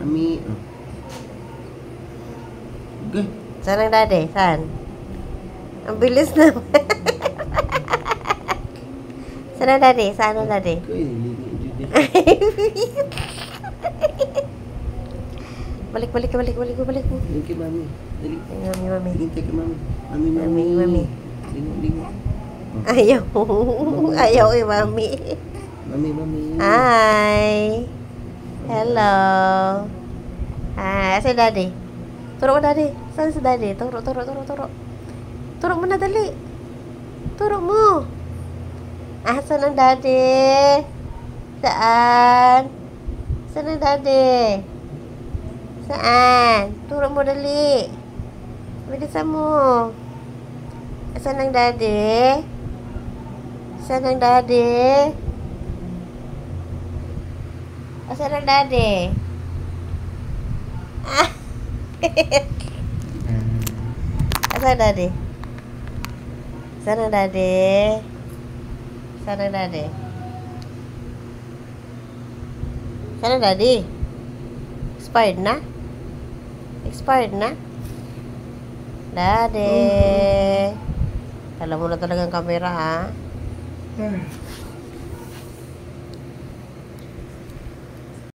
Mami. Okay. Saan ang daddy? Saan? Ang bilis naman. Saan ang daddy? Saan ang daddy? Balik. Balik kay mami. Dali. Mami. Hintay kay mami. Mami. Lingo. Ayaw. Ayaw kay mami. Mami. Hi. Hello. Hi. Saan daddy? Turo mo daddy. Saan si daddy? Turo. Turo mo na dali. Turo mo. Saan ang daddy? Saan? Saan ang daddy? Saan? Turo mo dali. Bilisan mo. Saan ang daddy? Saan ang daddy? Saan ang daddy? Saan daddy? Saan ang daddy? Saan ang daddy? Saan ang daddy? Expired na? Daddy. Alam mo na talagang camera, ha?